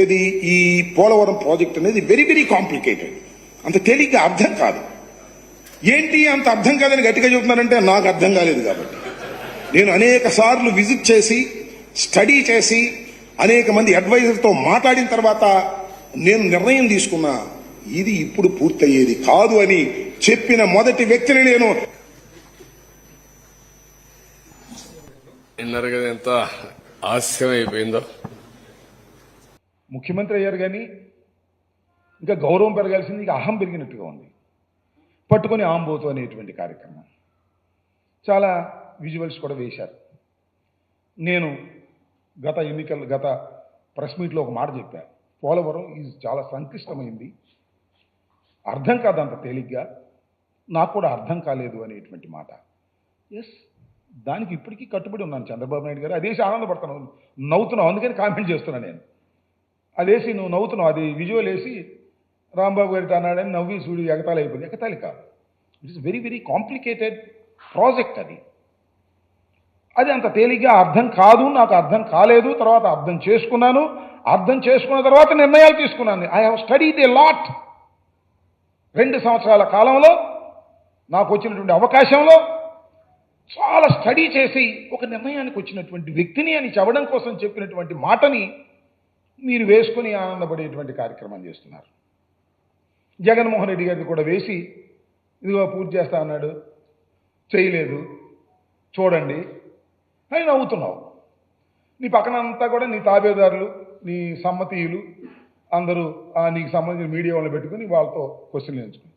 ఏది ఈ పోలవరం ప్రాజెక్ట్ అనేది వెరీ వెరీ కాంప్లికేటెడ్, అంత తేలిగ్గా అర్థం కాదు. ఏంటి అంత అర్థం కాదని గట్టిగా చెబుతున్నారంటే నాకు అర్థం కాలేదు కాబట్టి. నేను అనేక సార్లు విజిట్ చేసి స్టడీ చేసి అనేక మంది అడ్వైజర్తో మాట్లాడిన తర్వాత నేను నిర్ణయం తీసుకున్నా, ఇది ఇప్పుడు పూర్తయ్యేది కాదు అని చెప్పిన మొదటి వ్యక్తిని నేను. విన్నారు కదా ఎంత హాస్యం అయిపోయిందో. ముఖ్యమంత్రి అయ్యారు కానీ ఇంకా గౌరవం పెరగాల్సింది, ఇంకా అహం పెరిగినట్టుగా ఉంది. పట్టుకొని ఆంబోతు అనేటువంటి కార్యక్రమం చాలా విజువల్స్ కూడా వేశారు. నేను గత ప్రెస్ మీట్లో ఒక మాట చెప్పాను, పోలవరం ఈజ్ చాలా సంక్లిష్టమైంది, అర్థం కాదు అంత తేలిగ్గా, నాకు కూడా అర్థం కాలేదు అనేటువంటి మాట. ఎస్, దానికి ఇప్పటికీ కట్టుబడి ఉన్నాను. చంద్రబాబు నాయుడు గారు అదేసి ఆనందపడుతున్నావు, నవ్వుతున్నావు, అందుకని కామెంట్ చేస్తున్నాను నేను. అదేసి నువ్వు నవ్వుతున్నావు, అది విజువల్ వేసి రాంబాబు గారికి అన్నాడని నవ్వి చూడు ఎగతాళి అయిపోయింది. ఎగతాళి కాదు, it is very very complicated project. అది అంత తేలిగ్గా అర్థం కాదు, నాకు అర్థం కాలేదు. తర్వాత అర్థం చేసుకున్నాను, అర్థం చేసుకున్న తర్వాత నిర్ణయాలు తీసుకున్నాను. I have studied a lot. 2 సంవత్సరాల కాలంలో నాకు వచ్చినటువంటి అవకాశంలో చాలా స్టడీ చేసి ఒక నిర్ణయానికి వచ్చినటువంటి వ్యక్తిని అని చెప్పడం కోసం చెప్పినటువంటి మాటని మీరు వేసుకుని ఆనందపడేటువంటి కార్యక్రమం చేస్తున్నారు. జగన్మోహన్ రెడ్డి గారిని కూడా వేసి ఇదిగో పూర్తి చేస్తా అన్నాడు, చేయలేదు, చూడండి అని నవ్వుతున్నావు. నీ పక్కన అంతా కూడా నీ తాబేదారులు, నీ సమ్మతీయులు అందరూ నీకు సంబంధించిన మీడియా వాళ్ళని పెట్టుకుని వాళ్ళతో క్వశ్చన్లు ఎంచుకుని